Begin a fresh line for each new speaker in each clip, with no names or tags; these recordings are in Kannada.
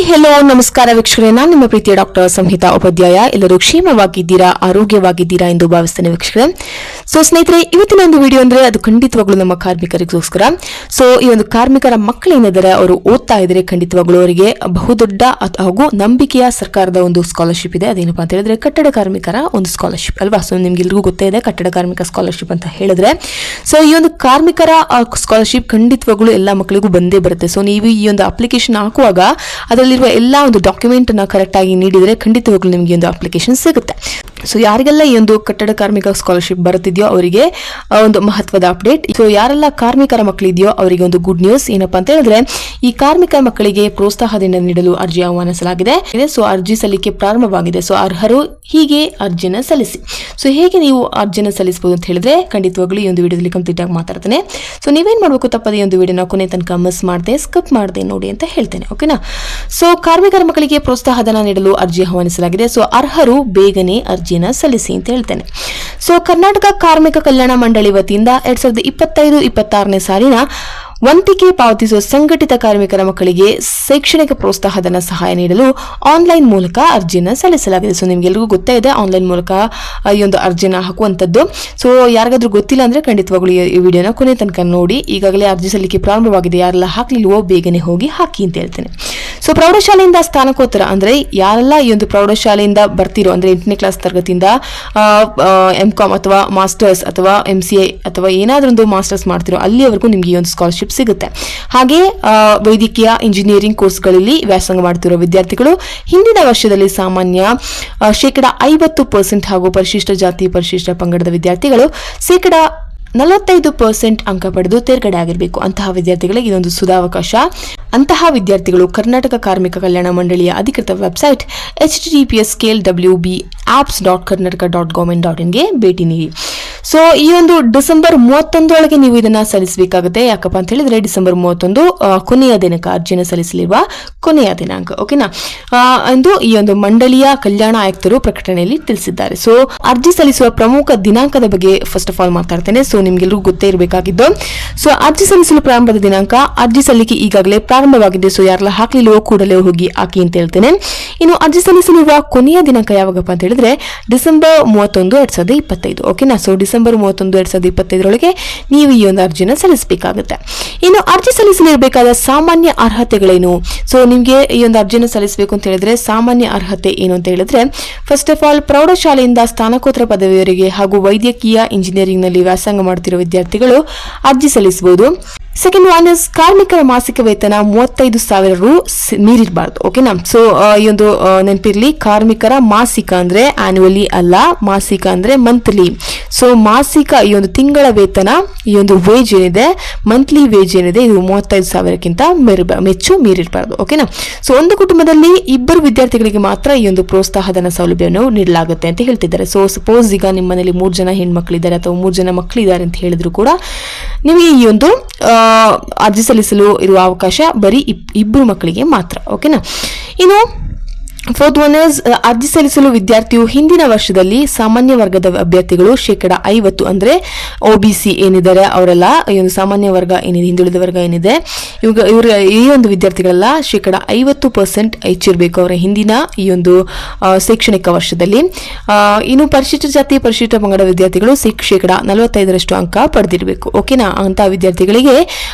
ಹೆಲೋ ನಮಸ್ಕಾರ ವೀಕ್ಷಕರೇ, ನಾನು ನಿಮ್ಮ ಪ್ರೀತಿಯ ಡಾಕ್ಟರ್ ಸಂಹಿತಾ ಉಪಾಧ್ಯಾಯ. ಎಲ್ಲರೂ ಕ್ಷೇಮವಾಗಿದ್ದೀರಾ, ಆರೋಗ್ಯವಾಗಿದ್ದೀರಾ ಎಂದು ಭಾವಿಸ್ತೇನೆ ವೀಕ್ಷಕರೇ. ಸೊ ಸ್ನೇಹಿತರೆ, ಇವತ್ತಿನ ಒಂದು ವಿಡಿಯೋ ಅಂದ್ರೆ ಅದು ಖಂಡಿತವಾಗ್ಲೂ ನಮ್ಮ ಕಾರ್ಮಿಕರಿಗೋಸ್ಕರ. ಸೊ ಈ ಒಂದು ಕಾರ್ಮಿಕರ ಮಕ್ಕಳೇನಿದ್ದಾರೆ, ಅವರು ಓದ್ತಾ ಇದ್ರೆ ಖಂಡಿತವಾಗ್ಲೂ ಅವರಿಗೆ ಬಹುದೊಡ್ಡ ಹಾಗೂ ನಂಬಿಕೆಯ ಸರ್ಕಾರದ ಒಂದು ಸ್ಕಾಲರ್ಶಿಪ್ ಇದೆ. ಅದೇನಪ್ಪಾ ಅಂತ ಹೇಳಿದ್ರೆ ಕಟ್ಟಡ ಕಾರ್ಮಿಕರ ಒಂದು ಸ್ಕಾಲರ್ಶಿಪ್ ಅಲ್ವಾ. ಸೊ ನಿಮ್ಗೆಲ್ರಿಗೂ ಗೊತ್ತೇ ಇದೆ ಕಟ್ಟಡ ಕಾರ್ಮಿಕ ಸ್ಕಾಲರ್ಶಿಪ್ ಅಂತ ಹೇಳಿದ್ರೆ. ಸೊ ಈ ಒಂದು ಕಾರ್ಮಿಕರ ಸ್ಕಾಲರ್ಶಿಪ್ ಖಂಡಿತವಾಗ್ಲೂ ಎಲ್ಲ ಮಕ್ಕಳಿಗೂ ಬಂದೇ ಬರುತ್ತೆ. ಸೊ ನೀವು ಈ ಒಂದು ಅಪ್ಲಿಕೇಶನ್ ಹಾಕುವಾಗ ಅದರಲ್ಲಿರುವ ಎಲ್ಲ ಒಂದು ಡಾಕ್ಯುಮೆಂಟ್ ಅನ್ನ ಕರೆಕ್ಟ್ ಆಗಿ ನೀಡಿದರೆ ಖಂಡಿತವಾಗ್ಲೂ ನಿಮಗೆ ಒಂದು ಅಪ್ಲಿಕೇಶನ್ ಸಿಗುತ್ತೆ. ಸೊ ಯಾರಿಗೆಲ್ಲ ಈ ಒಂದು ಕಟ್ಟಡ ಕಾರ್ಮಿಕ ಸ್ಕಾಲರ್ಶಿಪ್ ಬರುತ್ತಿದೆಯೋ ಅವರಿಗೆ ಒಂದು ಮಹತ್ವದ ಅಪ್ಡೇಟ್. ಸೊ ಯಾರೆಲ್ಲ ಕಾರ್ಮಿಕರ ಮಕ್ಕಳಿದೆಯೋ ಅವರಿಗೆ ಒಂದು ಗುಡ್ ನ್ಯೂಸ್. ಏನಪ್ಪಾ ಅಂತ ಹೇಳಿದ್ರೆ, ಈ ಕಾರ್ಮಿಕ ಮಕ್ಕಳಿಗೆ ಪ್ರೋತ್ಸಾಹಧನ ನೀಡಲು ಅರ್ಜಿ ಆಹ್ವಾನಿಸಲಾಗಿದೆ. ಸೊ ಅರ್ಜಿ ಸಲ್ಲಿಕೆ ಪ್ರಾರಂಭವಾಗಿದೆ. ಸೊ ಅರ್ಹರು ಹೀಗೆ ಅರ್ಜಿನ ಸಲ್ಲಿಸಿ. ಸೊ ಹೇಗೆ ನೀವು ಅರ್ಜಿನ ಸಲ್ಲಿಸಬಹುದು ಅಂತ ಹೇಳಿದ್ರೆ ಖಂಡಿತವಾಗ್ಲೂ ಈ ಒಂದು ವಿಡಿಯೋದಲ್ಲಿ ಕಂಪ್ಲೀಟ್ ಆಗಿ ಮಾತಾಡ್ತೇನೆ. ಸೊ ನೀವೇನ್ ಮಾಡಬೇಕು, ತಪ್ಪದೆ ಈ ಒಂದು ವಿಡಿಯೋನ ಕೊನೆ ತನಕ ಮಿಸ್ ಮಾಡದೆ ಸ್ಕಿಪ್ ಮಾಡದೆ ನೋಡಿ ಅಂತ ಹೇಳ್ತೇನೆ, ಓಕೆನಾ. ಸೊ ಕಾರ್ಮಿಕರ ಮಕ್ಕಳಿಗೆ ಪ್ರೋತ್ಸಾಹಧನ ನೀಡಲು ಅರ್ಜಿ ಆಹ್ವಾನಿಸಲಾಗಿದೆ. ಸೊ ಅರ್ಹರು ಬೇಗನೆ ಅರ್ಜಿನ ಸಲ್ಲಿಸಿ ಅಂತ ಹೇಳ್ತೇನೆ. ಸೊ ಕರ್ನಾಟಕ ಕಾರ್ಮಿಕ ಕಲ್ಯಾಣ ಮಂಡಳಿ ವತಿಯಿಂದ 2025-26ನೇ ಸಾಲಿನ ವಂತಿಗೆ ಪಾವತಿಸುವ ಸಂಘಟಿತ ಕಾರ್ಮಿಕರ ಮಕ್ಕಳಿಗೆ ಶೈಕ್ಷಣಿಕ ಪ್ರೋತ್ಸಾಹಧನ ಸಹಾಯ ನೀಡಲು ಆನ್ಲೈನ್ ಮೂಲಕ ಅರ್ಜಿನ ಸಲ್ಲಿಸಲಾಗಿದೆ. ಸೊ ನಿಮ್ಗೆಲ್ರಿಗೂ ಗೊತ್ತೇ ಇದೆ ಆನ್ಲೈನ್ ಮೂಲಕ ಈ ಒಂದು ಅರ್ಜಿನ ಹಾಕುವಂಥದ್ದು. ಸೊ ಯಾರಿಗಾದ್ರೂ ಗೊತ್ತಿಲ್ಲ ಅಂದ್ರೆ ಖಂಡಿತವಾಗ್ಲೂ ಈ ವಿಡಿಯೋನ ಕೊನೆ ತನಕ ನೋಡಿ. ಈಗಾಗಲೇ ಅರ್ಜಿ ಸಲ್ಲಿಕೆ ಪ್ರಾರಂಭವಾಗಿದೆ. ಯಾರೆಲ್ಲ ಹಾಕ್ಲಿಲ್ವೋ ಬೇಗನೆ ಹೋಗಿ ಹಾಕಿ ಅಂತ ಹೇಳ್ತೇನೆ. ಸೊ ಪ್ರೌಢಶಾಲೆಯಿಂದ ಸ್ನಾತಕೋತ್ತರ ಅಂದ್ರೆ ಯಾರೆಲ್ಲ ಈ ಒಂದು ಪ್ರೌಢಶಾಲೆಯಿಂದ ಬರ್ತಿರೋ ಅಂದ್ರೆ 8ನೇ ಕ್ಲಾಸ್ ತರಗತಿಯಿಂದ MCom ಅಥವಾ ಮಾಸ್ಟರ್ಸ್ ಅಥವಾ MCA ಅಥವಾ ಏನಾದ್ರೊಂದು ಮಾಸ್ಟರ್ಸ್ ಮಾಡ್ತಿರೋ ಅಲ್ಲಿವರೆಗೂ ನಿಮ್ಗೆ ಈ ಒಂದು ಸ್ಕಾಲರ್ಶಿಪ್ ಸಿಗುತ್ತೆ. ಹಾಗೆ ವೈದ್ಯಕೀಯ ಇಂಜಿನಿಯರಿಂಗ್ ಕೋರ್ಸ್ಗಳಲ್ಲಿ ವ್ಯಾಸಂಗ ಮಾಡ್ತಿರೋ ವಿದ್ಯಾರ್ಥಿಗಳು ಹಿಂದಿನ ವರ್ಷದಲ್ಲಿ ಸಾಮಾನ್ಯ 50% ಹಾಗೂ ಪರಿಶಿಷ್ಟ ಜಾತಿ ಪರಿಶಿಷ್ಟ ಪಂಗಡದ ವಿದ್ಯಾರ್ಥಿಗಳು 45% ಅಂಕ ಪಡೆದು ತೇರ್ಗಡೆ ಆಗಿರಬೇಕು. ಅಂತಹ ವಿದ್ಯಾರ್ಥಿಗಳಿಗೆ ಇದೊಂದು ಸುಧಾವಕಾಶ. ಅಂತಹ ವಿದ್ಯಾರ್ಥಿಗಳು ಕರ್ನಾಟಕ ಕಾರ್ಮಿಕ ಕಲ್ಯಾಣ ಮಂಡಳಿಯ ಅಧಿಕೃತ ವೆಬ್ಸೈಟ್ https://apps.karnataka.government.in ಗೆ ಭೇಟಿ ನೀಡಿ. ಸೊ ಈ ಒಂದು ಡಿಸೆಂಬರ್ 31 ಒಳಗೆ ನೀವು ಇದನ್ನ ಸಲ್ಲಿಸಬೇಕಾಗುತ್ತೆ. ಯಾಕಪ್ಪ ಅಂತ ಹೇಳಿದ್ರೆ ಡಿಸೆಂಬರ್ 31 ಕೊನೆಯ ದಿನಾಂಕ, ಅರ್ಜಿನ ಸಲ್ಲಿಸಲಿರುವ ಕೊನೆಯ ದಿನಾಂಕ, ಓಕೆನಾ, ಎಂದು ಈ ಒಂದು ಮಂಡಳಿಯ ಕಲ್ಯಾಣ ಆಯುಕ್ತರು ಪ್ರಕಟಣೆಯಲ್ಲಿ ತಿಳಿಸಿದ್ದಾರೆ. ಸೊ ಅರ್ಜಿ ಸಲ್ಲಿಸುವ ಪ್ರಮುಖ ದಿನಾಂಕದ ಬಗ್ಗೆ ಫಸ್ಟ್ ಆಫ್ ಆಲ್ ಮಾತಾಡ್ತೇನೆ. ಸೊ ನಿಮ್ಗೆಲ್ಲರಿಗೂ ಗೊತ್ತೇ ಇರಬೇಕಾಗಿದ್ದು, ಸೊ ಅರ್ಜಿ ಸಲ್ಲಿಸಲು ಪ್ರಾರಂಭದ ದಿನಾಂಕ, ಅರ್ಜಿ ಸಲ್ಲಿಕೆ ಈಗಾಗಲೇ ಪ್ರಾರಂಭವಾಗಿದೆ. ಸೊ ಯಾರೆಲ್ಲ ಹಾಕ್ಲಿಲ್ಲವೋ ಕೂಡಲೇ ಹೋಗಿ ಹಾಕಿ ಅಂತ ಹೇಳ್ತೇನೆ. ಇನ್ನು ಅರ್ಜಿ ಸಲ್ಲಿಸಲಿರುವ ಕೊನೆಯ ದಿನಾಂಕ ಯಾವಾಗಪ್ಪ ಅಂತ ಹೇಳಿದ್ರೆ ಡಿಸೆಂಬರ್ 31, 2025, ಓಕೆನಾ. ಸೊ ಡಿಸೆಂಬರ್ 31, 2025 ನೀವು ಈ ಒಂದು ಅರ್ಜಿನ ಸಲ್ಲಿಸಬೇಕಾಗುತ್ತೆ. ಇನ್ನು ಅರ್ಜಿ ಸಲ್ಲಿಸಲಿರಬೇಕಾದ ಸಾಮಾನ್ಯ ಅರ್ಹತೆಗಳೇನು? ಸೊ ನಿಮ್ಗೆ ಈ ಒಂದು ಅರ್ಜಿನ ಸಲ್ಲಿಸಬೇಕು ಅಂತ ಹೇಳಿದ್ರೆ ಸಾಮಾನ್ಯ ಅರ್ಹತೆ ಏನು ಅಂತ ಹೇಳಿದ್ರೆ, ಫಸ್ಟ್ ಆಫ್ ಆಲ್ ಪ್ರೌಢಶಾಲೆಯಿಂದ ಸ್ನಾತಕೋತ್ತರ ಪದವಿಯವರೆಗೆ ಹಾಗೂ ವೈದ್ಯಕೀಯ ಇಂಜಿನಿಯರಿಂಗ್ ನಲ್ಲಿ ವ್ಯಾಸಂಗ ಮಾಡುತ್ತಿರುವ ವಿದ್ಯಾರ್ಥಿಗಳು ಅರ್ಜಿ ಸಲ್ಲಿಸಬಹುದು. ಸೆಕೆಂಡ್ ಒನ್ ಇಸ್ ಕಾರ್ಮಿಕರ ಮಾಸಿಕ ವೇತನ 35,000 ರು ಮೀರಿರಬಾರ್ದು, ಓಕೆನಾ. ಸೊ ಈ ಒಂದು ನೆನಪಿರ್ಲಿ, ಕಾರ್ಮಿಕರ ಮಾಸಿಕ ಅಂದ್ರೆ ಆನ್ಯುವಲಿ ಅಲ್ಲ, ಮಾಸಿಕ ಅಂದ್ರೆ ಮಂತ್ಲಿ. ಸೊ ಮಾಸಿಕ ಈ ಒಂದು ತಿಂಗಳ ವೇತನ, ಈ ಒಂದು ವೇಜ್ ಏನಿದೆ, ಮಂತ್ಲಿ ವೇಜ್ ಏನಿದೆ, ಇದು 35,000ಕ್ಕಿಂತ ಮೀರಿರಬಾರ್ದು, ಓಕೆನಾ. ಸೊ ಒಂದು ಕುಟುಂಬದಲ್ಲಿ 2 ವಿದ್ಯಾರ್ಥಿಗಳಿಗೆ ಮಾತ್ರ ಈ ಒಂದು ಪ್ರೋತ್ಸಾಹಧನ ಸೌಲಭ್ಯವನ್ನು ನೀಡಲಾಗುತ್ತೆ ಅಂತ ಹೇಳ್ತಿದ್ದಾರೆ. ಸೊ ಸಪೋಸ್ ಈಗ ನಿಮ್ಮ ಮನೇಲಿ 3 ಜನ ಹೆಣ್ಮಕ್ಳಿದ್ದಾರೆ ಅಥವಾ 3 ಜನ ಮಕ್ಕಳಿದ್ದಾರೆ ಅಂತ ಹೇಳಿದ್ರು ಕೂಡ ನಿಮಗೆ ಈ ಒಂದು ಅರ್ಜಿ ಸಲ್ಲಿಸಲು ಇರುವ ಅವಕಾಶ ಬರೀ 2 ಮಕ್ಕಳಿಗೆ ಮಾತ್ರ, ಓಕೆನಾ. ಇನ್ನು ಫೋರ್ತ್ ಒನ್ ಇಸ್ ಅರ್ಜಿ ಸಲ್ಲಿಸಲು ವಿದ್ಯಾರ್ಥಿಯು ಹಿಂದಿನ ವರ್ಷದಲ್ಲಿ ಸಾಮಾನ್ಯ ವರ್ಗದ ಅಭ್ಯರ್ಥಿಗಳು 50% ಅಂದ್ರೆ OBC ಏನಿದ್ದಾರೆ ಅವರೆಲ್ಲ, ಈ ಒಂದು ಸಾಮಾನ್ಯ ವರ್ಗ ಏನಿದೆ, ಹಿಂದುಳಿದ ವರ್ಗ ಏನಿದೆ, ಇವ್ರ ಈ ಒಂದು ವಿದ್ಯಾರ್ಥಿಗಳೆಲ್ಲ 50% ಹೆಚ್ಚಿರಬೇಕು ಅವರ ಹಿಂದಿನ ಈ ಒಂದು ಶೈಕ್ಷಣಿಕ ವರ್ಷದಲ್ಲಿ. ಇನ್ನು ಪರಿಶಿಷ್ಟ ಜಾತಿ ಪರಿಶಿಷ್ಟ ಪಂಗಡ ವಿದ್ಯಾರ್ಥಿಗಳು 45% ಅಂಕ ಪಡೆದಿರಬೇಕು, ಓಕೆನಾ. ಅಂತ ವಿದ್ಯಾರ್ಥಿಗಳಿಗೆ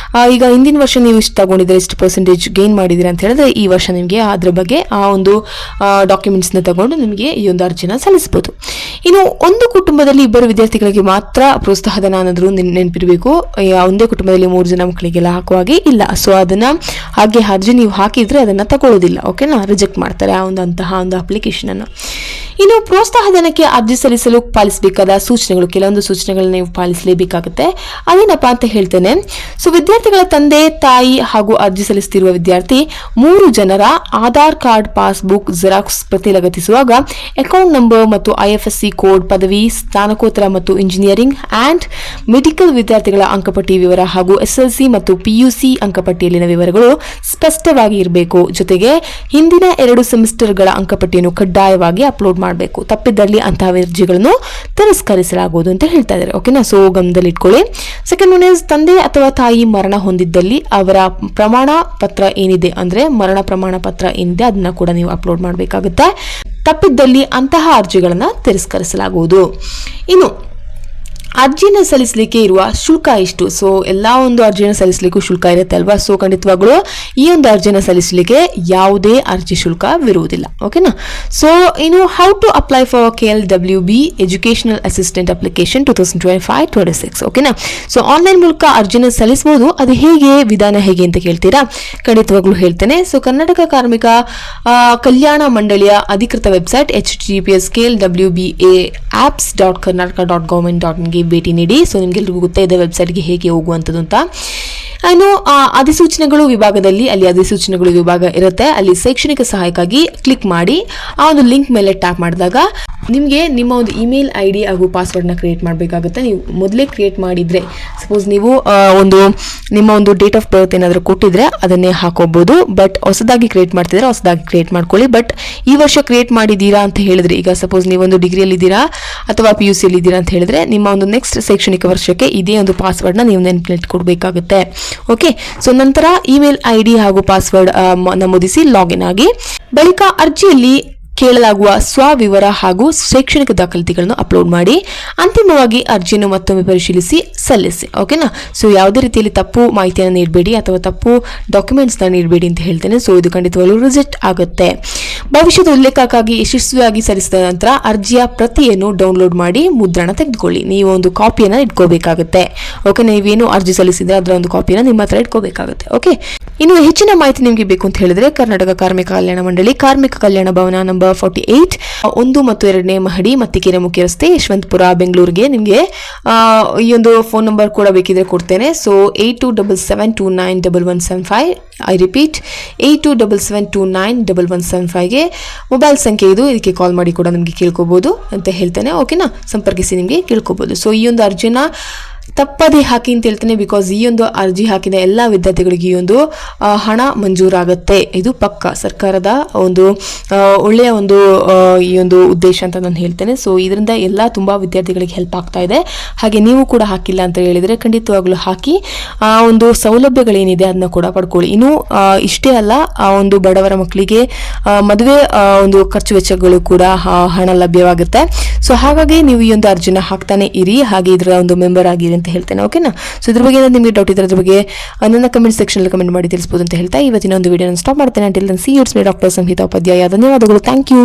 ಈಗ ಹಿಂದಿನ ವರ್ಷ ನೀವು ಇಷ್ಟು ತಗೊಂಡಿದ್ರೆ, ಇಷ್ಟು ಪರ್ಸೆಂಟೇಜ್ ಗೇನ್ ಮಾಡಿದಿರ ಅಂತ ಹೇಳಿದ್ರೆ ಈ ವರ್ಷ ನಿಮಗೆ ಅದ್ರ ಬಗ್ಗೆ ಆ ಒಂದು ಡಾಕ್ಯುಮೆಂಟ್ಸ್ ನ ತಗೊಂಡು ನಿಮಗೆ ಈ ಒಂದು ಅರ್ಜಿನ ಸಲ್ಲಿಸಬಹುದು. ಇನ್ನು ಒಂದು ಕುಟುಂಬದಲ್ಲಿ 2 ವಿದ್ಯಾರ್ಥಿಗಳಿಗೆ ಮಾತ್ರ ಪ್ರೋತ್ಸಾಹಧನ ಅನ್ನೋದು ನೆನಪಿರಬೇಕು. ಒಂದೇ ಕುಟುಂಬದಲ್ಲಿ 3 ಜನ ಮಕ್ಕಳಿಗೆಲ್ಲ ಹಾಕುವಾಗೆ ಇಲ್ಲ. ಸೊ ಅದನ್ನ ಹಾಗೆ ಅರ್ಜಿ ನೀವು ಹಾಕಿದ್ರೆ ಅದನ್ನ ತಗೊಳ್ಳೋದಿಲ್ಲ, ಓಕೆನಾ, ರಿಜೆಕ್ಟ್ ಮಾಡ್ತಾರೆ ಅಂತಹ ಒಂದು ಅಪ್ಲಿಕೇಶನ್ ಅನ್ನು. ಇನ್ನು ಪ್ರೋತ್ಸಾಹಧನಕ್ಕೆ ಅರ್ಜಿ ಸಲ್ಲಿಸಲು ಪಾಲಿಸಬೇಕಾದ ಸೂಚನೆಗಳು, ಕೆಲವೊಂದು ಸೂಚನೆಗಳನ್ನ ನೀವು ಪಾಲಿಸಲೇಬೇಕಾಗುತ್ತೆ. ಅದೇನಪ್ಪಾ ಅಂತ ಹೇಳ್ತೇನೆ. ಸೊ ವಿದ್ಯಾರ್ಥಿಗಳ ತಂದೆ ತಾಯಿ ಹಾಗೂ ಅರ್ಜಿ ಸಲ್ಲಿಸುತ್ತಿರುವ ವಿದ್ಯಾರ್ಥಿ 3 ಜನರ ಆಧಾರ್ ಕಾರ್ಡ್, ಪಾಸ್ಬುಕ್ ಜೆರಾಕ್ಸ್ ಪ್ರತಿ ಲಗತ್ತಿಸುವಾಗ ಅಕೌಂಟ್ ನಂಬರ್ ಮತ್ತು IFSC ಕೋಡ್, ಪದವಿ, ಸ್ನಾತಕೋತ್ತರ ಮತ್ತು ಇಂಜಿನಿಯರಿಂಗ್ ಅಂಡ್ ಮೆಡಿಕಲ್ ವಿದ್ಯಾರ್ಥಿಗಳ ಅಂಕಪಟ್ಟಿ ವಿವರ ಹಾಗೂ SSLC ಮತ್ತು PUC ಅಂಕಪಟ್ಟಿಯಲ್ಲಿನ ವಿವರಗಳು ಸ್ಪಷ್ಟವಾಗಿ ಇರಬೇಕು. ಜೊತೆಗೆ ಹಿಂದಿನ 2 ಸೆಮಿಸ್ಟರ್ಗಳ ಅಂಕಪಟ್ಟಿಯನ್ನು ಕಡ್ಡಾಯವಾಗಿ ಅಪ್ಲೋಡ್ ಮಾಡಬೇಕು. ತಪ್ಪಿದ್ದಲ್ಲಿ ಅಂತಹ ಅರ್ಜಿಗಳನ್ನು ತಿರಸ್ಕರಿಸಲಾಗುವುದು ಅಂತ ಹೇಳ್ತಾ ಇದ್ದಾರೆ. ಓಕೆನಾ, ಸೊ ಗಮನದಲ್ಲಿ ಇಟ್ಕೊಳ್ಳಿ. ಸೆಕೆಂಡ್ ಒನ್ ಇಸ್ ತಂದೆ ಅಥವಾ ತಾಯಿ ಮರಣ ಹೊಂದಿದ್ದಲ್ಲಿ ಅವರ ಪ್ರಮಾಣ ಪತ್ರ ಏನಿದೆ ಅಂದ್ರೆ ಮರಣ ಪ್ರಮಾಣ ಪತ್ರ ಏನಿದೆ ಅದನ್ನ ಕೂಡ ನೀವು ಅಪ್ಲೋಡ್ ಮಾಡಬೇಕಾಗುತ್ತೆ. ತಪ್ಪಿದ್ದಲ್ಲಿ ಅಂತಹ ಅರ್ಜಿಗಳನ್ನ ತಿರಸ್ಕರಿಸಲಾಗುವುದು. ಇನ್ನು ಅರ್ಜಿನ ಸಲ್ಲಿಸಲಿಕ್ಕೆ ಇರುವ ಶುಲ್ಕ ಎಷ್ಟು? ಸೊ ಎಲ್ಲಾ ಒಂದು ಅರ್ಜಿನ ಸಲ್ಲಿಸಲಿಕ್ಕೂ ಶುಲ್ಕ ಇರುತ್ತೆ ಅಲ್ವಾ. ಸೊ ಖಂಡಿತವಾಗ್ಲೂ ಈ ಒಂದು ಅರ್ಜಿನ ಸಲ್ಲಿಸಲಿಕ್ಕೆ ಯಾವುದೇ ಅರ್ಜಿ ಶುಲ್ಕವಿರುವುದಿಲ್ಲ. ಓಕೆನಾ. ಸೊ ಇನ್ನು how to apply for KLWB educational assistant application 2025-26. ಓಕೆನಾ. ಸೊ ಆನ್ಲೈನ್ ಮೂಲಕ ಅರ್ಜಿನ ಸಲ್ಲಿಸಬಹುದು. ಅದು ಹೇಗೆ, ವಿಧಾನ ಹೇಗೆ ಅಂತ ಕೇಳ್ತೀರಾ? ಖಂಡಿತವಾಗ್ಲೂ ಹೇಳ್ತೇನೆ. ಸೊ ಕರ್ನಾಟಕ ಕಾರ್ಮಿಕ ಕಲ್ಯಾಣ ಮಂಡಳಿಯ ಅಧಿಕೃತ ವೆಬ್ಸೈಟ್ https://klwba.apps.karnataka.government.in ಭೇಟಿ ನೀಡಿ. ಸೊ ನಿಮ್ಗೆಲ್ರಿಗೂ ಗೊತ್ತಿದೆ ವೆಬ್ಸೈಟ್ಗೆ ಹೇಗೆ ಹೋಗುವಂಥದ್ದು ಅಂತ. ಇನ್ನು ಅಧಿಸೂಚನೆಗಳು ವಿಭಾಗದಲ್ಲಿ ಅಲ್ಲಿ ಅಧಿಸೂಚನೆಗಳು ವಿಭಾಗ ಇರುತ್ತೆ. ಅಲ್ಲಿ ಶೈಕ್ಷಣಿಕ ಸಹಾಯಕ್ಕಾಗಿ ಕ್ಲಿಕ್ ಮಾಡಿ ಆ ಒಂದು ಲಿಂಕ್ ಮೇಲೆ ಟ್ಯಾಪ್ ಮಾಡಿದಾಗ ನಿಮಗೆ ನಿಮ್ಮ ಒಂದು ಇಮೇಲ್ ID ಹಾಗೂ ಪಾಸ್ವರ್ಡ್ನ ಕ್ರಿಯೇಟ್ ಮಾಡಬೇಕಾಗುತ್ತೆ. ನೀವು ಮೊದಲೇ ಕ್ರಿಯೇಟ್ ಮಾಡಿದರೆ, ಸಪೋಸ್ ನೀವು ನಿಮ್ಮ ಒಂದು ಡೇಟ್ ಆಫ್ ಬರ್ತ್ ಏನಾದರೂ ಕೊಟ್ಟಿದ್ರೆ ಅದನ್ನೇ ಹಾಕೋಬಹುದು. ಬಟ್ ಹೊಸದಾಗಿ ಕ್ರಿಯೇಟ್ ಮಾಡ್ತಿದ್ರೆ ಹೊಸದಾಗಿ ಕ್ರಿಯೇಟ್ ಮಾಡ್ಕೊಳ್ಳಿ. ಬಟ್ ಈ ವರ್ಷ ಕ್ರಿಯೇಟ್ ಮಾಡಿದ್ದೀರಾ ಅಂತ ಹೇಳಿದ್ರೆ, ಈಗ ಸಪೋಸ್ ನೀವೊಂದು ಡಿಗ್ರಿಯಲ್ಲಿದ್ದೀರಾ ಅಥವಾ PUC ಇದ್ದೀರಾ ಅಂತ ಹೇಳಿದ್ರೆ ನಿಮ್ಮ ಒಂದು ನೆಕ್ಸ್ಟ್ ಶೈಕ್ಷಣಿಕ ವರ್ಷಕ್ಕೆ ಇದೇ ಒಂದು ಪಾಸ್ವರ್ಡ್ನ ನೀವು ನೆನಪಿಟ್ಕೊಡ್ಬೇಕಾಗುತ್ತೆ. ಓಕೆ. ಸೊ ನಂತರ ಇಮೇಲ್ ID ಹಾಗೂ ಪಾಸ್ವರ್ಡ್ ನಮೂದಿಸಿ ಲಾಗಿನ್ ಆಗಿ ಬಳಿಕ ಅರ್ಜಿಯಲ್ಲಿ ಕೇಳಲಾಗುವ ಸ್ವವಿವರ ಹಾಗೂ ಶೈಕ್ಷಣಿಕ ದಾಖಲಾತಿಗಳನ್ನು ಅಪ್ಲೋಡ್ ಮಾಡಿ ಅಂತಿಮವಾಗಿ ಅರ್ಜಿಯನ್ನು ಮತ್ತೊಮ್ಮೆ ಪರಿಶೀಲಿಸಿ ಸಲ್ಲಿಸಿ. ಓಕೆನಾ. ಸೊ ಯಾವುದೇ ರೀತಿಯಲ್ಲಿ ತಪ್ಪು ಮಾಹಿತಿಯನ್ನು ನೀಡಬೇಡಿ ಅಥವಾ ತಪ್ಪು ಡಾಕ್ಯುಮೆಂಟ್ಸ್ನ ನೀಡಬೇಡಿ ಅಂತ ಹೇಳ್ತೇನೆ. ಸೊ ಇದು ಖಂಡಿತವಾಗ್ಲೂ ರಿಜೆಕ್ಟ್ ಆಗುತ್ತೆ. ಭವಿಷ್ಯದ ಉಲ್ಲೇಖಕ್ಕಾಗಿ ಯಶಸ್ವಿಯಾಗಿ ಸಲ್ಲಿಸಿದ ನಂತರ ಅರ್ಜಿಯ ಪ್ರತಿಯನ್ನು ಡೌನ್ಲೋಡ್ ಮಾಡಿ ಮುದ್ರಣ ತೆಗೆದುಕೊಳ್ಳಿ. ನೀವು ಒಂದು ಕಾಪಿಯನ್ನು ಇಟ್ಕೋಬೇಕಾಗುತ್ತೆ. ಓಕೆ. ನೀವೇನು ಅರ್ಜಿ ಸಲ್ಲಿಸಿದ್ರೆ ಅದರ ಒಂದು ಕಾಪಿಯನ್ನು ನಿಮ್ಮ ಹತ್ರ ಇಟ್ಕೋಬೇಕಾಗುತ್ತೆ. ಓಕೆ. ಇನ್ನು ಹೆಚ್ಚಿನ ಮಾಹಿತಿ ನಿಮಗೆ ಬೇಕು ಅಂತ ಹೇಳಿದ್ರೆ ಕರ್ನಾಟಕ ಕಾರ್ಮಿಕ ಕಲ್ಯಾಣ ಮಂಡಳಿ ಕಾರ್ಮಿಕ ಕಲ್ಯಾಣ ಭವನ ನಂಬರ್ 48 1 ಮತ್ತು 2ನೇ ಮಹಡಿ ಮತ್ತಿಕೆರೆ ಮುಖ್ಯ ರಸ್ತೆ ಯಶವಂತಪುರ ಬೆಂಗಳೂರಿಗೆ ನಿಮಗೆ ಈ ಒಂದು ಫೋನ್ ನಂಬರ್ ಕೂಡ ಬೇಕಿದ್ರೆ ಕೊಡ್ತೇನೆ. ಸೊ 8277291175. ಐ ರಿಪೀಟ್ 8277291175ಗೆ ಮೊಬೈಲ್ ಸಂಖ್ಯೆ ಇದು. ಇದಕ್ಕೆ ಕಾಲ್ ಮಾಡಿ ಕೂಡ ನಿಮಗೆ ಕೇಳ್ಕೋಬಹುದು ಅಂತ ಹೇಳ್ತೇನೆ. ಓಕೆನಾ. ಸಂಪರ್ಕಿಸಿ ನಿಮಗೆ ಕೇಳ್ಕೋಬಹುದು. ಸೊ ಈ ಒಂದು ಅರ್ಜಿನ ತಪ್ಪದೇ ಹಾಕಿ ಅಂತ ಹೇಳ್ತೇನೆ. ಬಿಕಾಸ್ ಈ ಒಂದು ಅರ್ಜಿ ಹಾಕಿದ ಎಲ್ಲ ವಿದ್ಯಾರ್ಥಿಗಳಿಗೆ ಈ ಒಂದು ಹಣ ಮಂಜೂರಾಗುತ್ತೆ. ಇದು ಪಕ್ಕ ಸರ್ಕಾರದ ಒಂದು ಒಳ್ಳೆಯ ಒಂದು ಈ ಒಂದು ಉದ್ದೇಶ ಅಂತ ನಾನು ಹೇಳ್ತೇನೆ. ಸೊ ಇದರಿಂದ ಎಲ್ಲ ತುಂಬಾ ವಿದ್ಯಾರ್ಥಿಗಳಿಗೆ ಹೆಲ್ಪ್ ಆಗ್ತಾ ಇದೆ. ಹಾಗೆ ನೀವು ಕೂಡ ಹಾಕಿಲ್ಲ ಅಂತ ಹೇಳಿದ್ರೆ ಖಂಡಿತವಾಗ್ಲೂ ಹಾಕಿ ಆ ಒಂದು ಸೌಲಭ್ಯಗಳೇನಿದೆ ಅದನ್ನ ಕೂಡ ಪಡ್ಕೊಳ್ಳಿ. ಇನ್ನು ಇಷ್ಟೇ ಅಲ್ಲ, ಆ ಒಂದು ಬಡವರ ಮಕ್ಕಳಿಗೆ ಮದುವೆ ಒಂದು ಖರ್ಚು ವೆಚ್ಚಗಳು ಕೂಡ ಹಣ ಲಭ್ಯವಾಗುತ್ತೆ. ಸೊ ಹಾಗಾಗಿ ನೀವು ಈ ಒಂದು ಅರ್ಜಿನ ಹಾಕ್ತಾನೆ ಇರಿ, ಹಾಗೆ ಇದರ ಒಂದು ಮೆಂಬರ್ ಆಗಿರಿ ಅಂತ ಹೇಳ್ತೇನೆ. ಓಕೆನಾ. ಸೊ ಇದ್ರ ಬಗ್ಗೆ ನಿಮಗೆ ಡೌಟ್ ಇದ್ರೆ ಅದ್ರ ಬಗ್ಗೆ ನನ್ನ ಕಮೆಂಟ್ ಸೆಕ್ಷನ್ ಅಲ್ಲಿ ಕಮೆಂಟ್ ಮಾಡಿ ತಿಳಿಸಬಹುದು ಅಂತ ಹೇಳ್ತಾ ಇವತ್ತಿನ ಒಂದು ವಿಡಿಯೋನ ಸ್ಟಾಪ್ ಮಾಡ್ತೇನೆ. Until then see you. It's me doctor Samhita Upadhyaya. ಧನ್ಯವಾದಗಳು. Thank you.